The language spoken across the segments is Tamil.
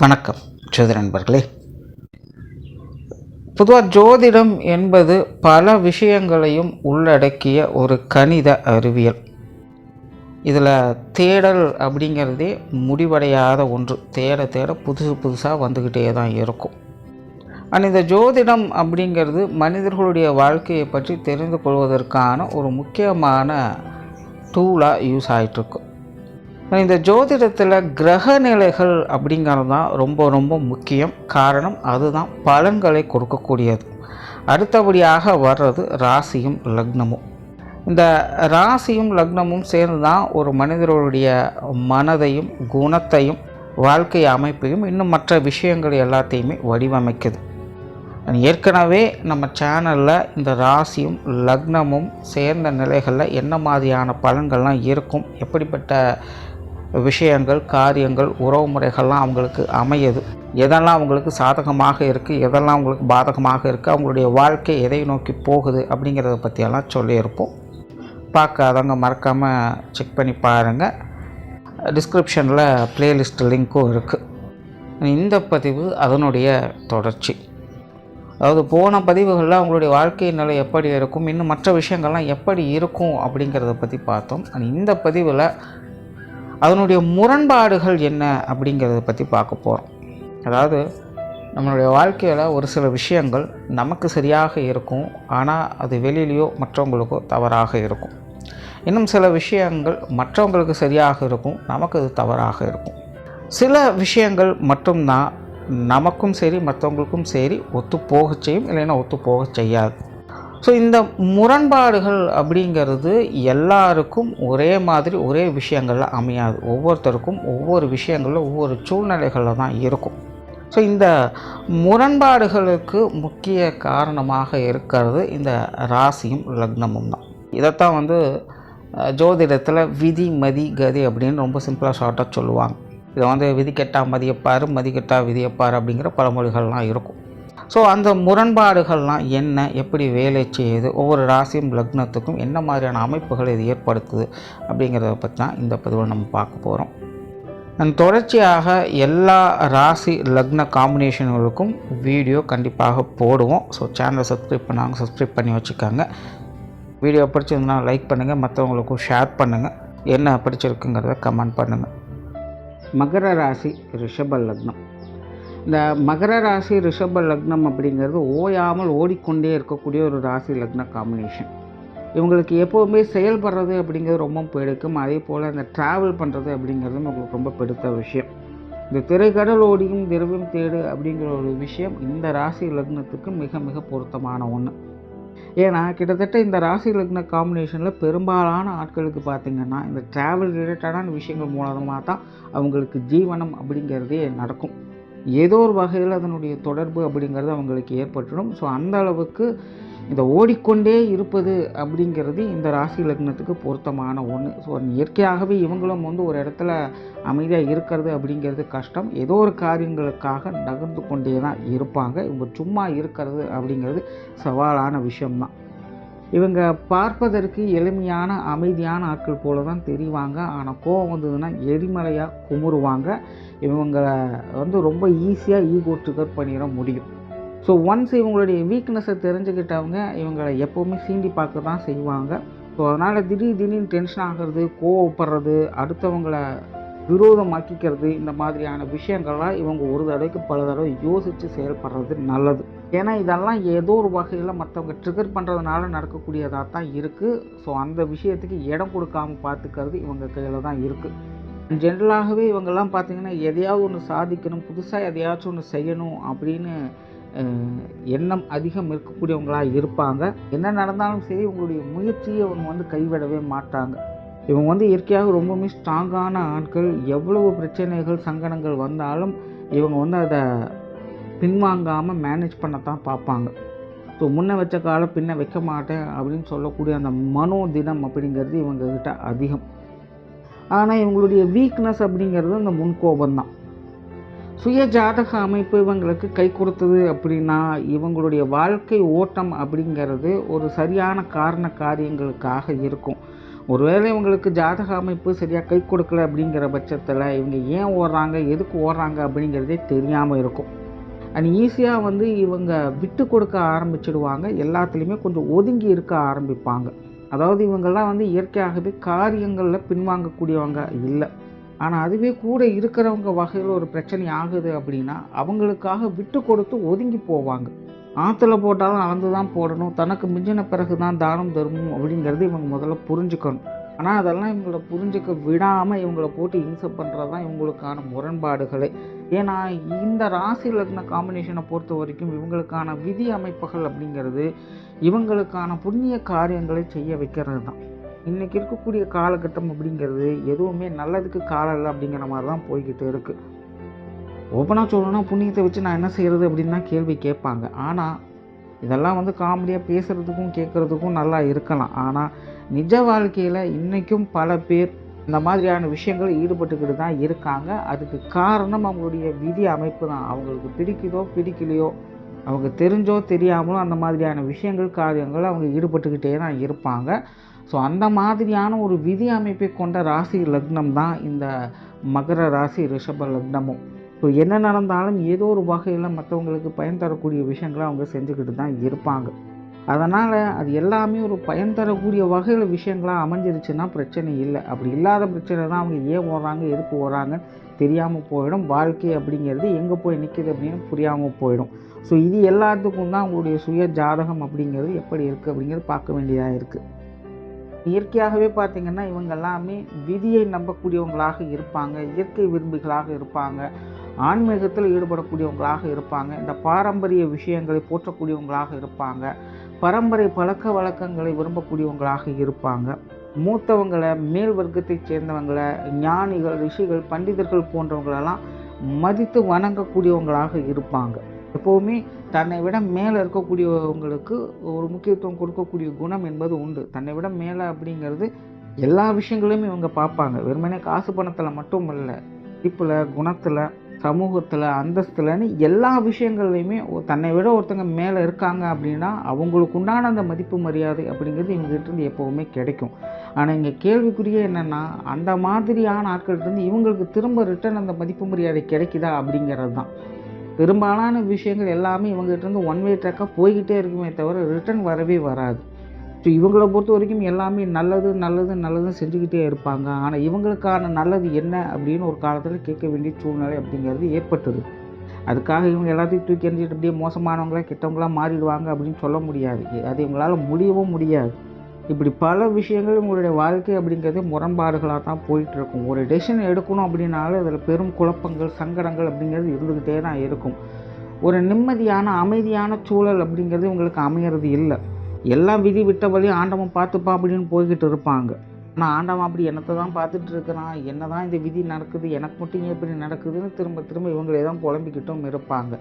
வணக்கம் ஜோதிட நண்பர்களே. பொதுவாக ஜோதிடம் என்பது பல விஷயங்களையும் உள்ளடக்கிய ஒரு கணித அறிவியல். இதில் தேடல் அப்படிங்கிறதே முடிவடையாத ஒன்று. தேட புதுசாக வந்துக்கிட்டே தான் இருக்கும். ஆனால் இந்த ஜோதிடம் அப்படிங்கிறது மனிதர்களுடைய வாழ்க்கையை பற்றி தெரிந்து கொள்வதற்கான ஒரு முக்கியமான டூலாக யூஸ் ஆகிட்டுருக்கும். இந்த ஜோதிடத்தில் கிரக நிலைகள் அப்படிங்கிறது தான் ரொம்ப முக்கியம். காரணம் அதுதான் பலன்களை கொடுக்கக்கூடியது. அடுத்தபடியாக வர்றது ராசியும் லக்னமும். இந்த ராசியும் லக்னமும் சேர்ந்து தான் ஒரு மனிதர்களுடைய மனதையும் குணத்தையும் வாழ்க்கை அமைப்பையும் இன்னும் மற்ற விஷயங்கள் எல்லாத்தையுமே வடிவமைக்குது. ஏற்கனவே நம்ம சேனலில் இந்த ராசியும் லக்னமும் சேர்ந்த நிலைகளில் என்ன மாதிரியான பலன்கள்லாம் இருக்கும், எப்படிப்பட்ட விஷயங்கள் காரியங்கள் உறவு முறைகள்லாம் அவங்களுக்கு அமையுது, எதெல்லாம் அவங்களுக்கு சாதகமாக இருக்குது, எதெல்லாம் அவங்களுக்கு பாதகமாக இருக்குது, அவங்களுடைய வாழ்க்கை எதை நோக்கி போகுது அப்படிங்கிறத பற்றியெல்லாம் சொல்லியிருப்போம். பார்க்காதவங்க மறக்காமல் செக் பண்ணி பாருங்கள். டிஸ்கிரிப்ஷனில் ப்ளேலிஸ்ட் லிங்க்கும் இருக்குது. இந்த பதிவு அதனுடைய தொடர்ச்சி. அதாவது போன பதிவுகளில் அவங்களுடைய வாழ்க்கை நிலை எப்படி இருக்கும், இன்னும் மற்ற விஷயங்கள்லாம் எப்படி இருக்கும் அப்படிங்கிறத பற்றி பார்த்தோம். இந்த பதிவில் அதனுடைய முரண்பாடுகள் என்ன அப்படிங்கிறத பற்றி பார்க்க போகிறோம். அதாவது நம்மளுடைய வாழ்க்கையில் ஒரு சில விஷயங்கள் நமக்கு சரியாக இருக்கும், ஆனால் அது வெளியிலையோ மற்றவங்களுக்கோ தவறாக இருக்கும். இன்னும் சில விஷயங்கள் மற்றவங்களுக்கு சரியாக இருக்கும், நமக்கு அது தவறாக இருக்கும். சில விஷயங்கள் மட்டும்தான் நமக்கும் சரி மற்றவங்களுக்கும் சரி ஒத்து போக செய்யும், இல்லைன்னா ஒத்து போக செய்யாது. ஸோ இந்த முரண்பாடுகள் அப்படிங்கிறது எல்லாருக்கும் ஒரே மாதிரி ஒரே விஷயங்களில் அமையாது. ஒவ்வொருத்தருக்கும் ஒவ்வொரு விஷயங்களில் ஒவ்வொரு சூழ்நிலைகளில் தான் இருக்கும். ஸோ இந்த முரண்பாடுகளுக்கு முக்கிய காரணமாக இருக்கிறது இந்த ராசியும் லக்னமும் தான். இதைத்தான் ஜோதிடத்தில் விதி மதி கதி அப்படின்னு ரொம்ப சிம்பிளாக ஷார்ட்டாக சொல்லுவாங்க. இதை விதி கெட்டால் மதியப்பார், மதி கெட்டால் விதியப்பார் அப்படிங்கிற பழமொழிகள்லாம் இருக்கும். ஸோ அந்த முரண்பாடுகள்லாம் என்ன, எப்படி வேலை செய்யுது, ஒவ்வொரு ராசியும் லக்னத்துக்கும் என்ன மாதிரியான அமைப்புகள் இது ஏற்படுத்துது அப்படிங்கிறத பற்றி தான் இந்த பதிவில் நம்ம பார்க்க போகிறோம். தொடர்ச்சியாக எல்லா ராசி லக்ன காம்பினேஷன்களுக்கும் வீடியோ கண்டிப்பாக போடுவோம். ஸோ சேனலை சப்ஸ்கிரைப் பண்ணி வச்சுக்காங்க. வீடியோ பிடிச்சிருந்தா லைக் பண்ணுங்கள், மற்றவங்களுக்கும் ஷேர் பண்ணுங்கள், என்ன பிடிச்சிருக்குங்கிறத கமெண்ட் பண்ணுங்கள். மகர ராசி ரிஷப லக்னம். இந்த மகர ராசி ரிஷப லக்னம் அப்படிங்கிறது ஓயாமல் ஓடிக்கொண்டே இருக்கக்கூடிய ஒரு ராசி லக்ன காம்பினேஷன். இவங்களுக்கு எப்போவுமே செயல்படுறது அப்படிங்கிறது ரொம்ப பிடிக்கும். அதே போல் இந்த ட்ராவல் பண்ணுறது அப்படிங்கிறதும் உங்களுக்கு ரொம்ப பிடித்த விஷயம். இந்த திரைக்கடல் ஓடியும் திரவியம் தேடு அப்படிங்கிற ஒரு விஷயம் இந்த ராசி லக்னத்துக்கு மிக பொருத்தமான ஒன்று. ஏன்னா கிட்டத்தட்ட இந்த ராசி லக்ன காம்பினேஷனில் பெரும்பாலான ஆட்களுக்கு பார்த்திங்கன்னா இந்த ட்ராவல் ரிலேட்டடான விஷயங்கள் மூலமாக தான் அவங்களுக்கு ஜீவனம் அப்படிங்கிறதே நடக்கும். ஏதோ ஒரு வகையில் அதனுடைய தொடர்பு அப்படிங்கிறது அவங்களுக்கு ஏற்பட்டுடும். ஸோ அந்த அளவுக்கு இந்த ஓடிக்கொண்டே இருப்பது அப்படிங்கிறது இந்த ராசி லக்னத்துக்கு பொருத்தமான ஒன்று. ஸோ இயற்கையாகவே இவங்களும் ஒரு இடத்துல அமைதியாக இருக்கிறது அப்படிங்கிறது கஷ்டம். ஏதோ ஒரு காரியங்களுக்காக நகர்ந்து கொண்டே தான் இருப்பாங்க. இவங்க சும்மா இருக்கிறது அப்படிங்கிறது சவாலான விஷயம்தான். இவங்க பார்ப்பதற்கு எளிமையான அமைதியான ஆட்கள் போல தான் தெரிவாங்க. ஆனால் கோவம் வந்ததுன்னா எரிமலையாக குமுறுவாங்க. இவங்களை ரொம்ப ஈஸியாக ஈகோ ட்ரிகர் பண்ணிட முடியும். ஸோ ஒன்ஸ் இவங்களுடைய வீக்னஸை தெரிஞ்சுக்கிட்டவங்க இவங்களை எப்போவுமே சீண்டி பார்க்க தான் செய்வாங்க. ஸோ அதனால் திடீர்னு டென்ஷன் ஆகிறது, கோவப்படுறது, அடுத்தவங்களை விரோதமாக்கிக்கிறது, இந்த மாதிரியான விஷயங்கள்லாம் இவங்க ஒரு தடவைக்கு பல தடவை யோசித்து செயல்படுறது நல்லது. ஏன்னா இதெல்லாம் ஏதோ ஒரு வகையில் மற்றவங்க ட்ரிகர் பண்ணுறதுனால நடக்கக்கூடியதாக தான் இருக்குது. ஸோ அந்த விஷயத்துக்கு இடம் கொடுக்காமல் பார்த்துக்கிறது இவங்க கையில் தான் இருக்குது. ஜென்ரலாகவே இவங்கெல்லாம் பார்த்திங்கன்னா எதையாவது ஒன்று சாதிக்கணும், புதுசாக எதையாச்சும் ஒன்று செய்யணும் அப்படின்னு எண்ணம் அதிகம் இருக்கக்கூடியவங்களாக இருப்பாங்க. என்ன நடந்தாலும் சரி உங்களுடைய முயற்சியை அவங்க கைவிடவே மாட்டாங்க. இவங்க இயற்கையாக ரொம்பவுமே ஸ்ட்ராங்கான ஆட்கள். எவ்வளவு பிரச்சனைகள் சங்கடங்கள் வந்தாலும் இவங்க அதை பின்வாங்காமல் மேனேஜ் பண்ணத்தான் பார்ப்பாங்க. ஸோ முன்ன வச்ச காலம் பின்ன வைக்க மாட்டேன் அப்படின்னு சொல்லக்கூடிய அந்த மனோதினம் அப்படிங்கிறது இவங்கக்கிட்ட அதிகம். ஆனால் இவங்களுடைய வீக்னஸ் அப்படிங்கிறது அந்த முன்கோபம்தான். சுய ஜாதக அமைப்பு இவங்களுக்கு கை கொடுத்தது அப்படின்னா இவங்களுடைய வாழ்க்கை ஓட்டம் அப்படிங்கிறது ஒரு சரியான காரண காரியங்களுக்காக இருக்கும். ஒருவேளை இவங்களுக்கு ஜாதக அமைப்பு சரியாக கை கொடுக்கல அப்படிங்கிற பட்சத்தில் இவங்க ஏன் ஓடுறாங்க, எதுக்கு ஓடுறாங்க அப்படிங்கிறதே தெரியாமல் இருக்கும். அண்ட் ஈஸியாக வந்து இவங்க விட்டு கொடுக்க ஆரம்பிச்சிடுவாங்க, எல்லாத்துலேயுமே கொஞ்சம் ஒதுங்கி இருக்க ஆரம்பிப்பாங்க. அதாவது இவங்கெல்லாம் வந்து இயற்கையாகவே காரியங்களில் பின்வாங்கக்கூடியவங்க இல்லை. ஆனால் அதுவே கூட இருக்கிறவங்க வகையில் ஒரு பிரச்சனை ஆகுது அப்படின்னா அவங்களுக்காக விட்டு கொடுத்து ஒதுங்கி போவாங்க. ஆற்றுல போட்டாலும் அளந்து தான் போடணும், தனக்கு மிஞ்சின பிறகு தான் தானம் தர்மம் அப்படிங்கிறது இவங்க முதல்ல புரிஞ்சுக்கணும். ஆனால் அதெல்லாம் இவங்கள புரிஞ்சுக்க விடாமல் இவங்கள போட்டு இன்சல்ட் பண்ணுறது தான் இவங்களுக்கான முரண்பாடுகளே. ஏன்னா இந்த ராசி லக்ன காம்பினேஷனை பொறுத்த வரைக்கும் இவங்களுக்கான விதி அமைப்புகள் அப்படிங்கிறது இவங்களுக்கான புண்ணிய காரியங்களை செய்ய வைக்கிறது தான். இன்றைக்கி இருக்கக்கூடிய காலகட்டம் அப்படிங்கிறது எதுவுமே நல்லதுக்கு காலம் இல்லை அப்படிங்கிற மாதிரி தான் போய்கிட்டு இருக்குது. ஓப்பனாக சொல்லணும்னா புண்ணியத்தை வச்சு நான் என்ன செய்கிறது அப்படின்னு தான் கேள்வி கேட்பாங்க. ஆனால் இதெல்லாம் வந்து காமெடியாக பேசுகிறதுக்கும் கேட்குறதுக்கும் நல்லா இருக்கலாம். ஆனால் நிஜ வாழ்க்கையில் இன்றைக்கும் பல பேர் இந்த மாதிரியான விஷயங்கள் ஈடுபட்டுக்கிட்டு தான் இருக்காங்க. அதுக்கு காரணம் அவங்களுடைய விதி அமைப்பு தான். அவங்களுக்கு பிடிக்குதோ பிடிக்கலையோ, அவங்க தெரிஞ்சோ தெரியாமலோ அந்த மாதிரியான விஷயங்கள் காரியங்கள் அவங்க ஈடுபட்டுக்கிட்டே தான் இருப்பாங்க. ஸோ அந்த மாதிரியான ஒரு விதி அமைப்பை கொண்ட ராசி லக்னம் தான் இந்த மகர ராசி ரிஷப லக்னமும். ஸோ என்ன நடந்தாலும் ஏதோ ஒரு வகையில் மற்றவங்களுக்கு பயன் தரக்கூடிய விஷயங்களை அவங்க செஞ்சுக்கிட்டு தான் இருப்பாங்க. அதனால் அது எல்லாமே ஒரு பயன் தரக்கூடிய வகையில் விஷயங்களாக அமைஞ்சிருச்சுன்னா பிரச்சனை இல்லை. அப்படி இல்லாத பிரச்சனை தான் அவங்க ஏன் ஓடுறாங்க, எதுக்கு ஓடுறாங்கன்னு தெரியாமல் போயிடும். வாழ்க்கை அப்படிங்கிறது எங்கே போய் நிற்கிது அப்படின்னு புரியாமல் போயிடும். ஸோ இது எல்லாத்துக்கும் தான் அவங்களுடைய சுய ஜாதகம் அப்படிங்கிறது எப்படி இருக்குது அப்படிங்கிறது பார்க்க வேண்டியதாக இருக்குது. இயற்கையாகவே பார்த்திங்கன்னா இவங்க எல்லாமே விதியை நம்பக்கூடியவங்களாக இருப்பாங்க, இயற்கை விரும்பிகளாக இருப்பாங்க, ஆன்மீகத்தில் ஈடுபடக்கூடியவங்களாக இருப்பாங்க, இந்த பாரம்பரிய விஷயங்களை போற்றக்கூடியவங்களாக இருப்பாங்க, பரம்பரை பழக்க வழக்கங்களை விரும்பக்கூடியவங்களாக இருப்பாங்க, மூத்தவங்களை, மேல் வர்க்கத்தை சேர்ந்தவங்களை, ஞானிகள், ரிஷிகள், பண்டிதர்கள் போன்றவங்களெல்லாம் மதித்து வணங்கக்கூடியவங்களாக இருப்பாங்க. எப்போவுமே தன்னை விட மேலே இருக்கக்கூடியவங்களுக்கு ஒரு முக்கியத்துவம் கொடுக்கக்கூடிய குணம் என்பது உண்டு. தன்னை விட மேலே அப்படிங்கிறது எல்லா விஷயங்களையும் இவங்க பார்ப்பாங்க. வெறுமனே காசு பணத்தில் மட்டும் இல்லை, படிப்பில், குணத்தில், சமூகத்தில், அந்தஸ்துலன்னு எல்லா விஷயங்கள்லையுமே தன்னை விட ஒருத்தங்க மேலே இருக்காங்க அப்படின்னா அவங்களுக்கு உண்டான அந்த மதிப்பு மரியாதை அப்படிங்கிறது இவங்ககிட்டருந்து எப்போவுமே கிடைக்கும். ஆனால் இங்கே கேள்விக்குரிய என்னென்னா அந்த மாதிரியான ஆட்கள்கிட்டருந்து இவங்களுக்கு திரும்ப ரிட்டர்ன் அந்த மதிப்பு மரியாதை கிடைக்குதா அப்படிங்கிறது தான். பெரும்பாலான விஷயங்கள் எல்லாமே இவங்ககிட்டருந்து ஒன் வே ட்ராக்காக போய்கிட்டே இருக்குமே தவிர ரிட்டர்ன் வரவே வராது. ஸோ இவங்களை பொறுத்த வரைக்கும் எல்லாமே நல்லது நல்லது நல்லதுன்னு செஞ்சுக்கிட்டே இருப்பாங்க. ஆனால் இவங்களுக்கான நல்லது என்ன அப்படின்னு ஒரு காலத்தில் கேட்க வேண்டிய சூழ்நிலை அப்படிங்கிறது ஏற்பட்டது. அதுக்காக இவங்க எல்லாத்தையும் தூக்கி எறிஞ்சிட்டு அப்படியே மோசமானவங்களா கெட்டவங்களாக மாறிடுவாங்க அப்படின்னு சொல்ல முடியாது. அது இவங்களால் முடியவும் முடியாது. இப்படி பல விஷயங்கள் உங்களுடைய வாழ்க்கை அப்படிங்கிறது முரண்பாடுகளாக தான் போயிட்டுருக்கும். ஒரு டெசிஷன் எடுக்கணும் அப்படின்னாலும் அதில் பெரும் குழப்பங்கள், சங்கடங்கள் அப்படிங்கிறது இருந்துக்கிட்டே தான் இருக்கும். ஒரு நிம்மதியான அமைதியான சூழல் அப்படிங்கிறது உங்களுக்கு அமையிறது இல்லை. எல்லாம் விதி விட்ட வழி ஆண்டவன் பார்த்துப்பா அப்படின்னு போய்கிட்டு இருப்பாங்க. ஆனால் ஆண்டவன் அப்படி என்னத்தை தான் பார்த்துட்டு இருக்கிறான், என்ன தான் இந்த விதி நடக்குது, எனக்கு மட்டும் எப்படி நடக்குதுன்னு திரும்ப திரும்ப இவங்களே தான் புலம்பிக்கிட்டும் இருப்பாங்க.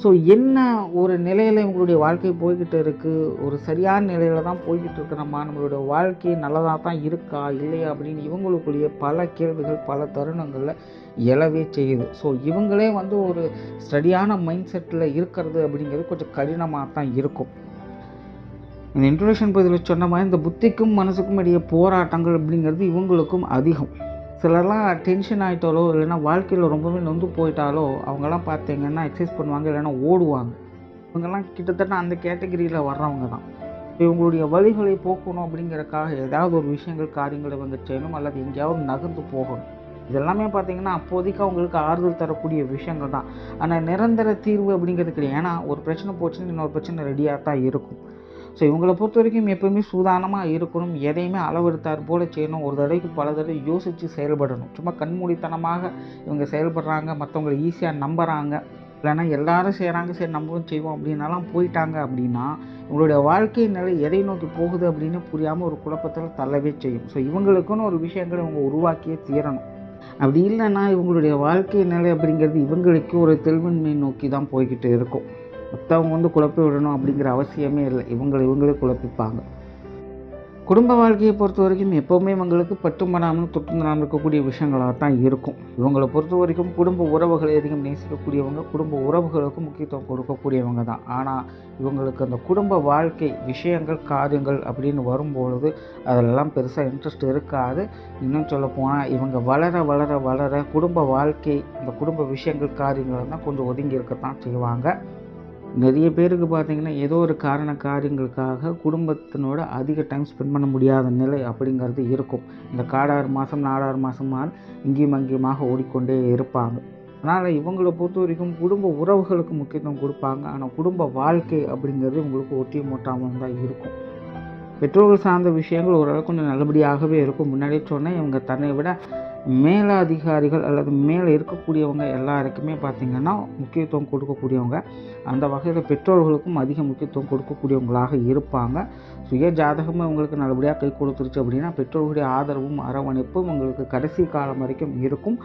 ஸோ என்ன ஒரு நிலையில் இவங்களுடைய வாழ்க்கை போய்கிட்டு இருக்குது, ஒரு சரியான நிலையில் தான் போய்கிட்டு இருக்கிறோமா, நம்மளுடைய வாழ்க்கை நல்லதாக தான் இருக்கா இல்லையா அப்படின்னு இவங்களுக்குரிய பல கேள்விகள் பல தருணங்களில் எழவே செய்யுது. ஸோ இவங்களே வந்து ஒரு ஸ்டடியான மைண்ட் செட்டில் இருக்கிறது அப்படிங்கிறது கொஞ்சம் கடினமாக தான் இருக்கும். இந்த இன்ட்ரோடக்ஷன் பதில் சொன்ன மாதிரி இந்த புத்திக்கும் மனசுக்கும் இடையே போராட்டங்கள் அப்படிங்கிறது இவங்களுக்கும் அதிகம். சிலர்லாம் டென்ஷன் ஆகிட்டாலோ இல்லைன்னா வாழ்க்கையில் ரொம்பவே நொந்து போயிட்டாலோ அவங்கெல்லாம் பார்த்தீங்கன்னா எக்ஸசைஸ் பண்ணுவாங்க, இல்லைன்னா ஓடுவாங்க. இவங்கெல்லாம் கிட்டத்தட்ட அந்த கேட்டகரியில் வர்றவங்க தான். இவங்களுடைய வழிகளை போக்கணும் அப்படிங்கிறக்காக ஏதாவது ஒரு விஷயங்கள் காரியங்கள் இவங்க செய்யணும், அல்லது எங்கேயாவது நகர்ந்து போகணும். இதெல்லாமே பார்த்திங்கன்னா அப்போதைக்கு அவங்களுக்கு ஆறுதல் தரக்கூடிய விஷயங்கள் தான். ஆனால் நிரந்தர தீர்வு அப்படிங்கிறது கிடையாது. ஏன்னா ஒரு பிரச்சனை போச்சுன்னு இன்னொரு பிரச்சனை ரெடியாக தான் இருக்கும். ஸோ இவங்களை பொறுத்த வரைக்கும் எப்போயுமே சூதானமாக இருக்கணும், எதையுமே அளவெடுத்தார் போல் செய்யணும், ஒரு தடவைக்கு பல தடவை யோசித்து செயல்படணும். சும்மா கண்மூடித்தனமாக இவங்க செயல்படுறாங்க, மற்றவங்களை ஈஸியாக நம்புகிறாங்க, இல்லைன்னா எல்லாரும் செய்கிறாங்க சரி நம்மளும் செய்வோம் அப்படின்னாலாம் போயிட்டாங்க அப்படின்னா இவங்களுடைய வாழ்க்கை நிலை எதை நோக்கி போகுது அப்படின்னு புரியாமல் ஒரு குழப்பத்தில் தள்ளவே செய்யும். ஸோ இவங்களுக்குன்னு ஒரு விஷயங்களை இவங்க உருவாக்கியே தீரணும். அப்படி இல்லைன்னா இவங்களுடைய வாழ்க்கை நிலை அப்படிங்கிறது இவங்களுக்கு ஒரு தெளிவின்மை நோக்கி தான் போய்கிட்டு இருக்கும். மற்றவங்க வந்து குழப்பி விடணும் அப்படிங்கிற அவசியமே இல்லை, இவங்களே குழப்பிப்பாங்க. குடும்ப வாழ்க்கையை பொறுத்த வரைக்கும் எப்போவுமே இவங்களுக்கு பட்டும் படாமல் தொட்டும் படாமல் இருக்கக்கூடிய விஷயங்களாக தான் இருக்கும். இவங்களை பொறுத்த வரைக்கும் குடும்ப உறவுகளை அதிகம் நேசிக்கக்கூடியவங்க, குடும்ப உறவுகளுக்கும் முக்கியத்துவம் கொடுக்கக்கூடியவங்க தான். ஆனால் இவங்களுக்கு அந்த குடும்ப வாழ்க்கை விஷயங்கள் காரியங்கள் அப்படின்னு வரும்பொழுது அதெல்லாம் பெருசாக இன்ட்ரெஸ்ட் இருக்காது. இன்னும் சொல்லப்போனால் இவங்க வளர வளர வளர குடும்ப வாழ்க்கை அந்த குடும்ப விஷயங்கள் காரியங்கள் தான் கொஞ்சம் ஒதுங்கி இருக்கத்தான் செய்வாங்க. நிறைய பேருக்கு பார்த்திங்கன்னா ஏதோ ஒரு காரியங்களுக்காக குடும்பத்தினோட அதிக டைம் ஸ்பெண்ட் பண்ண முடியாத நிலை அப்படிங்கிறது இருக்கும். இந்த காடாறு மாதம் நாடாறு மாதமாக இங்கேயும் அங்கேயுமாக ஓடிக்கொண்டே இருப்பாங்க. அதனால் இவங்களை பொறுத்த வரைக்கும் குடும்ப உறவுகளுக்கு முக்கியத்துவம் கொடுப்பாங்க. ஆனால் குடும்ப வாழ்க்கை அப்படிங்கிறது உங்களுக்கு ஒட்டி மொட்டாமல் தான் இருக்கும். பெற்றோர்கள் சார்ந்த விஷயங்கள் ஓரளவுக்கு கொஞ்சம் நல்லபடியாகவே இருக்கும். முன்னாடியே சொன்னேன், இவங்க தன்னை விட மேலதிகாரிகள் அல்லது மேலே இருக்கக்கூடியவங்க எல்லாருக்குமே பார்த்திங்கன்னா முக்கியத்துவம் கொடுக்கக்கூடியவங்க. அந்த வகையில் பெற்றோர்களுக்கும் அதிக முக்கியத்துவம் கொடுக்கக்கூடியவங்களாக இருப்பாங்க. சுய ஜாதகமும் இவங்களுக்கு நல்லபடியாக கை கொடுத்துருச்சு அப்படின்னா பெற்றோர்களுடைய ஆதரவும் அரவணைப்பும் இவங்களுக்கு கடைசி காலம் வரைக்கும் இருக்கும்.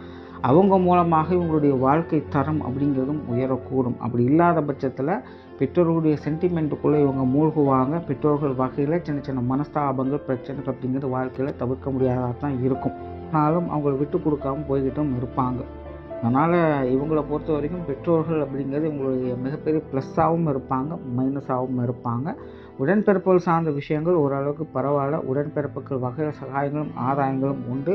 அவங்க மூலமாக இவங்களுடைய வாழ்க்கை தரம் அப்படிங்கிறதும் உயரக்கூடும். அப்படி இல்லாத பட்சத்தில் பெற்றோர்களுடைய சென்டிமெண்ட்டுக்குள்ளே இவங்க மூழ்குவாங்க. பெற்றோர்கள் வகையில் சின்ன சின்ன மனஸ்தாபங்கள் பிரச்சனைகள் அப்படிங்கிறது வாழ்க்கையில் தவிர்க்க முடியாதாக தான் இருக்கும். ஆனாலும் அவங்கள விட்டு கொடுக்காம போய்கிட்டும் இருப்பாங்க. அதனால் இவங்களை பொறுத்த வரைக்கும் பெற்றோர்கள் அப்படிங்கிறது இவங்களுடைய மிகப்பெரிய ப்ளஸ்ஸாகவும் இருப்பாங்க, மைனஸாகவும் இருப்பாங்க. உடன்பிறப்புகள் சார்ந்த விஷயங்கள் ஓரளவுக்கு பரவாயில்ல. உடன்பிறப்புகள் வகையில் சகாயங்களும் ஆதாயங்களும் உண்டு.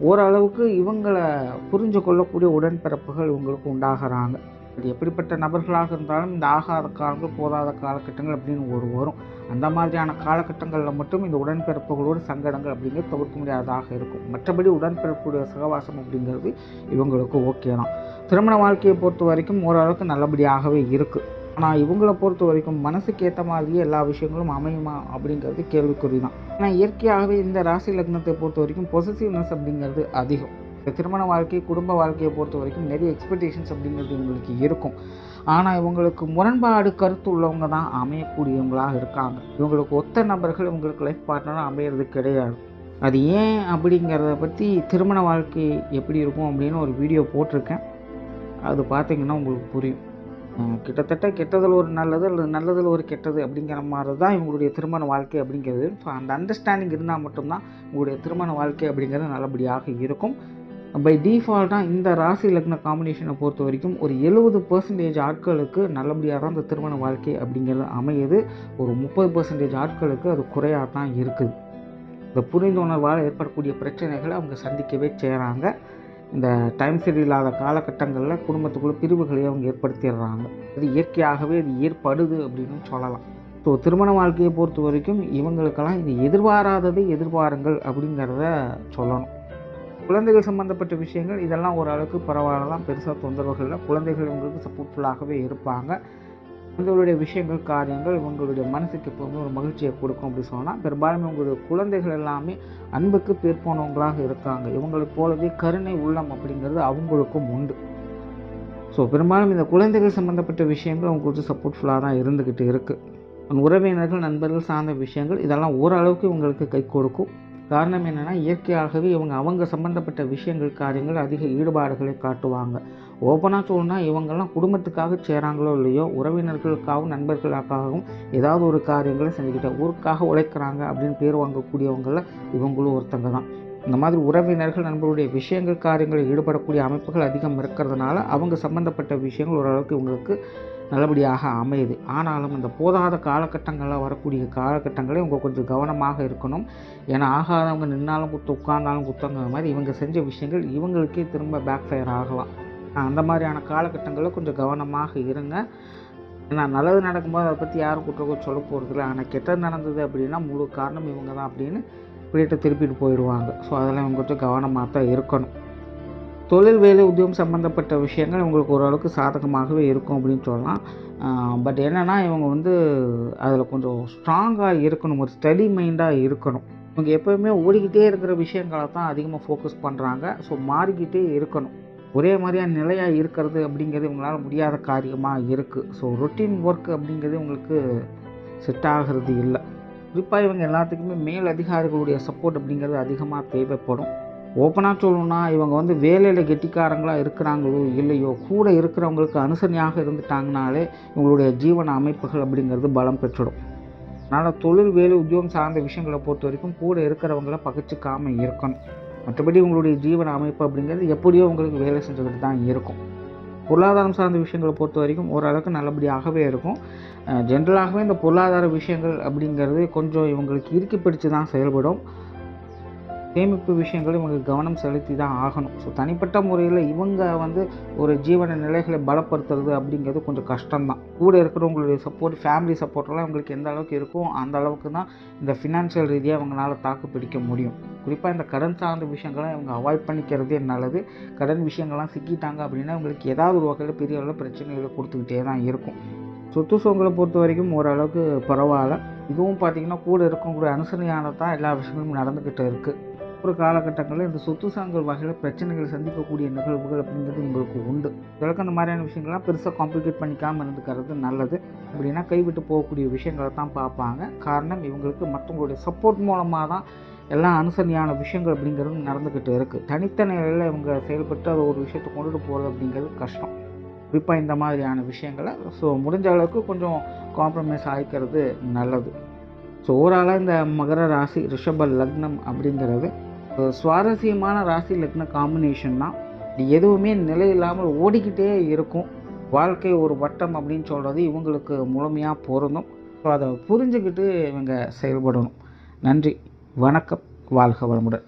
ஓரளவுக்கு இவங்களை புரிஞ்சு கொள்ளக்கூடிய உடன்பிறப்புகள் இவங்களுக்கு உண்டாகிறாங்க. அது எப்படிப்பட்ட நபர்களாக இருந்தாலும் இந்த ஆகாத காலங்கள் போதாத காலகட்டங்கள் அப்படின்னு வரும். அந்த மாதிரியான காலகட்டங்களில் மட்டும் இந்த உடன்பிறப்புகளோடு சங்கடங்கள் அப்படிங்கிறது தவிர்க்க முடியாததாக இருக்கும். மற்றபடி உடன்பிறப்புடைய சகவாசம் அப்படிங்கிறது இவங்களுக்கு ஓகே தான். திருமண வாழ்க்கையை பொறுத்த வரைக்கும் ஓரளவுக்கு நல்லபடியாகவே இருக்குது. ஆனால் இவங்களை பொறுத்த வரைக்கும் மனசுக்கு ஏற்ற மாதிரியே எல்லா விஷயங்களும் அமையுமா அப்படிங்கிறது கேள்விக்குறி தான். ஆனால் இயற்கையாகவே இந்த ராசி லக்னத்தை பொறுத்த வரைக்கும் பொசசிவ்னஸ் அப்படிங்கிறது அதிகம். திருமண வாழ்க்கை குடும்ப வாழ்க்கையை பொறுத்த வரைக்கும் நிறைய எக்ஸ்பெக்டேஷன்ஸ் அப்படிங்கிறது இவங்களுக்கு இருக்கும். ஆனால் இவங்களுக்கு முரண்பாடு கருத்து உள்ளவங்க தான் அமையக்கூடியவங்களாக இருக்காங்க. இவங்களுக்கு ஒத்த நபர்கள் இவங்களுக்கு லைஃப் பார்ட்னராக அமையிறது கிடையாது. அது ஏன் அப்படிங்கிறத பற்றி திருமண வாழ்க்கை எப்படி இருக்கும் அப்படின்னு ஒரு வீடியோ போட்டிருக்கேன். அது பார்த்திங்கன்னா உங்களுக்கு புரியும். கிட்டத்தட்ட கெட்டதில் ஒரு நல்லது அல்லது நல்லதில் ஒரு கெட்டது அப்படிங்கிற மாதிரி தான் இவங்களுடைய திருமண வாழ்க்கை அப்படிங்கிறது. ஸோ அந்த அண்டர்ஸ்டாண்டிங் இருந்தால் மட்டும்தான் உங்களுடைய திருமண வாழ்க்கை அப்படிங்கிறது நல்லபடியாக இருக்கும். பை டிஃபால்ட்டாக இந்த ராசி லக்ன காம்பினேஷனை பொறுத்த வரைக்கும் ஒரு 70% ஆட்களுக்கு நல்லபடியாக தான் இந்த திருமண வாழ்க்கை அப்படிங்கிறது அமையுது. ஒரு 30% ஆட்களுக்கு அது குறையாக தான் இருக்குது. இந்த புரிந்துணர்வால் ஏற்படக்கூடிய பிரச்சனைகளை அவங்க சந்திக்கவே செய்கிறாங்க. இந்த டைம் சரியில்லாத காலகட்டங்களில் குடும்பத்துக்குள்ள பிரிவுகளை அவங்க ஏற்படுத்திடுறாங்க. அது இயற்கையாகவே அது ஏற்படுது அப்படின்னு சொல்லலாம். ஸோ திருமண வாழ்க்கையை பொறுத்த வரைக்கும் இவங்களுக்கெல்லாம் இது எதிர்பாராததை எதிர்பாருங்கள் அப்படிங்கிறத சொல்லணும். குழந்தைகள் சம்மந்தப்பட்ட விஷயங்கள் இதெல்லாம் ஓரளவுக்கு பரவாயில்லாம், பெருசாக தொந்தரவுகள் இல்லை. குழந்தைகள் இவங்களுக்கு சப்போர்ட்ஃபுல்லாகவே இருப்பாங்க. குழந்தைகளுடைய விஷயங்கள் காரியங்கள் இவங்களுடைய மனசுக்கு எப்போவுமே ஒரு மகிழ்ச்சியை கொடுக்கும் அப்படின்னு சொன்னால் பெரும்பாலும் இவங்களுடைய குழந்தைகள் எல்லாமே அன்புக்கு பேர் போனவங்களாக இருக்காங்க. இவங்களை போலவே கருணை உள்ளம் அப்படிங்கிறது அவங்களுக்கும் உண்டு. ஸோ பெரும்பாலும் இந்த குழந்தைகள் சம்மந்தப்பட்ட விஷயங்கள் அவங்களுக்கு சப்போர்ட்ஃபுல்லாக தான் இருந்துக்கிட்டு இருக்குது. உறவினர்கள் நண்பர்கள் சார்ந்த விஷயங்கள் இதெல்லாம் ஓரளவுக்கு இவங்களுக்கு கை கொடுக்கும். காரணம் என்னென்னா இயற்கையாகவே அவங்க சம்மந்தப்பட்ட விஷயங்கள் காரியங்கள் அதிக ஈடுபாடுகளை காட்டுவாங்க. ஓப்பனாக சொல்லணும்னா இவங்கெல்லாம் குடும்பத்துக்காக செய்கிறாங்களோ இல்லையோ உறவினர்களுக்காகவும் நண்பர்களுக்காகவும் ஏதாவது ஒரு காரியங்களை செஞ்சுக்கிட்ட ஊருக்காக உழைக்கிறாங்க அப்படின்னு பேர் வாங்கக்கூடியவங்கள இவங்களும் ஒருத்தங்க தான். இந்த மாதிரி உறவினர்கள் நண்பர்களுடைய விஷயங்கள் காரியங்களில் ஈடுபடக்கூடிய அமைப்புகள் அதிகம் இருக்கிறதுனால அவங்க சம்மந்தப்பட்ட விஷயங்கள் ஓரளவுக்கு இவங்களுக்கு நல்லபடியாக அமையுது. ஆனாலும் இந்த போதாத காலகட்டங்களில் வரக்கூடிய காலகட்டங்களே இவங்க கொஞ்சம் கவனமாக இருக்கணும். ஏன்னா ஆகாதவங்க நின்னாலும் குத்து உட்கார்ந்தாலும் குத்தங்கிற மாதிரி இவங்க செஞ்ச விஷயங்கள் இவங்களுக்கே திரும்ப பேக் ஃபயர் ஆகலாம். அந்த மாதிரியான காலகட்டங்களில் கொஞ்சம் கவனமாக இருங்க. ஏன்னா நல்லது நடக்கும்போது அதை பற்றி யாரும் குற்றம் சொல்ல போகிறதில்ல. ஆனால் கெட்டது நடந்தது அப்படின்னா முழு காரணம் இவங்க தான் அப்படின்னு பிள்ளைகிட்ட திருப்பிட்டு போயிடுவாங்க. ஸோ அதெல்லாம் இவங்க கொஞ்சம் கவனமாக தான் இருக்கணும். தொழில் வேலை உத்தியோகம் சம்மந்தப்பட்ட விஷயங்கள் இவங்களுக்கு ஓரளவுக்கு சாதகமாகவே இருக்கும் அப்படின்னு சொல்லலாம். பட் என்னென்னா இவங்க அதில் கொஞ்சம் ஸ்ட்ராங்காக இருக்கணும், ஒரு ஸ்டடி மைண்டாக இருக்கணும். இவங்க எப்போயுமே ஓடிக்கிட்டே இருக்கிற விஷயங்களை தான் அதிகமாக ஃபோக்கஸ் பண்ணுறாங்க. ஸோ மாறிக்கிட்டே இருக்கணும். ஒரே மாதிரியான நிலையாக இருக்கிறது அப்படிங்கிறது இவங்களால் முடியாத காரியமாக இருக்குது. ஸோ ரொட்டீன் ஒர்க் அப்படிங்கிறது இவங்களுக்கு செட் ஆகிறது இல்லை. குறிப்பாக இவங்க எல்லாத்துக்குமே மேல் அதிகாரிகளுடைய சப்போர்ட் அப்படிங்கிறது அதிகமாக தேவைப்படும். ஓப்பனாக சொல்லணும்னா இவங்க வேலையில் கெட்டிக்காரங்களாக இருக்கிறாங்களோ இல்லையோ கூட இருக்கிறவங்களுக்கு அனுசரணையாக இருந்துட்டாங்கனாலே இவங்களுடைய ஜீவன அமைப்புகள் அப்படிங்கிறது பலம் பெற்றுடும். அதனால் தொழில் வேலை உத்தியோகம் சார்ந்த விஷயங்களை பொறுத்த வரைக்கும் கூட இருக்கிறவங்கள பகைச்சிக்காமல் இருக்கணும். மற்றபடி உங்களுடைய ஜீவன அமைப்பு அப்படிங்கிறது எப்படியோ உங்களுக்கு வேலை செஞ்சுக்கிட்டு தான் இருக்கும். பொருளாதாரம் சார்ந்த விஷயங்களை பொறுத்த வரைக்கும் ஓரளவுக்கு நல்லபடியாகவே இருக்கும். ஜென்ரலாகவே இந்த பொருளாதார விஷயங்கள் அப்படிங்கிறது கொஞ்சம் இவங்களுக்கு இறுக்கி பிடிச்சு தான் செயல்படும். சேமிப்பு விஷயங்கள் இவங்களுக்கு கவனம் செலுத்தி தான் ஆகணும். ஸோ தனிப்பட்ட முறையில் இவங்க ஒரு ஜீவன நிலைகளை பலப்படுத்துறது அப்படிங்கிறது கொஞ்சம் கஷ்டம்தான். கூட இருக்கிறவங்களுடைய சப்போர்ட், ஃபேமிலி சப்போர்ட்டெல்லாம் இவங்களுக்கு எந்த அளவுக்கு இருக்கும் அந்த அளவுக்கு தான் இந்த ஃபினான்ஷியல் ரீதியாக அவங்களால தாக்கு பிடிக்க முடியும். குறிப்பாக இந்த கடன் சார்ந்த விஷயங்கள்லாம் இவங்க அவாய்ட் பண்ணிக்கிறதே நல்லது. கடன் விஷயங்கள்லாம் சிக்கிட்டாங்க அப்படின்னா இவங்களுக்கு ஏதாவது ஒரு வகையில் பெரிய அளவில் பிரச்சனைகளை கொடுத்துக்கிட்டே தான் இருக்கும். சொத்து சுகங்களை பொறுத்த வரைக்கும் ஓரளவுக்கு பரவாயில்ல. இதுவும் பார்த்திங்கன்னா கூட இருக்கக்கூடிய அனுசரணையானது தான் எல்லா விஷயங்களும் நடந்துக்கிட்டு இருக்குது. ஒரு காலகட்டங்களில் இந்த சொத்து சார்ந்த வகையில் பிரச்சனைகளை சந்திக்கக்கூடிய நிகழ்வுகள் அப்படிங்கிறது உங்களுக்கு உண்டு. இதற்கு அந்த மாதிரியான விஷயங்கள்லாம் பெருசாக காம்ப்ளிகேட் பண்ணிக்காமல் இருந்துக்கிறது நல்லது. அப்படின்னா கைவிட்டு போகக்கூடிய விஷயங்களை தான் பார்ப்பாங்க. காரணம் இவங்களுக்கு மற்றவங்களுடைய சப்போர்ட் மூலமாக தான் எல்லா அனுசரணையான விஷயங்கள் அப்படிங்கிறது நடந்துக்கிட்டு இருக்குது. தனித்த நிலையில் இவங்க செயல்பட்டு அதை ஒரு விஷயத்தை கொண்டுட்டு போகிறது அப்படிங்கிறது கஷ்டம். குறிப்பாக இந்த மாதிரியான விஷயங்களை முடிஞ்ச அளவுக்கு கொஞ்சம் காம்ப்ரமைஸ் ஆகிக்கிறது நல்லது. ஓவராலாக இந்த மகர ராசி ரிஷப லக்னம் அப்படிங்கிறது சுவாரஸ்யமான ராசி லக்ன காம்பினேஷன் தான். எதுவுமே நிலை இல்லாமல் ஓடிக்கிட்டே இருக்கும். வாழ்க்கை ஒரு வட்டம் அப்படின்னு சொல்கிறது இவங்களுக்கு முழுமையாக பொருந்தும். அதை புரிஞ்சுக்கிட்டு இவங்க செயல்படணும். நன்றி, வணக்கம், வாழ்க வளமுடன்.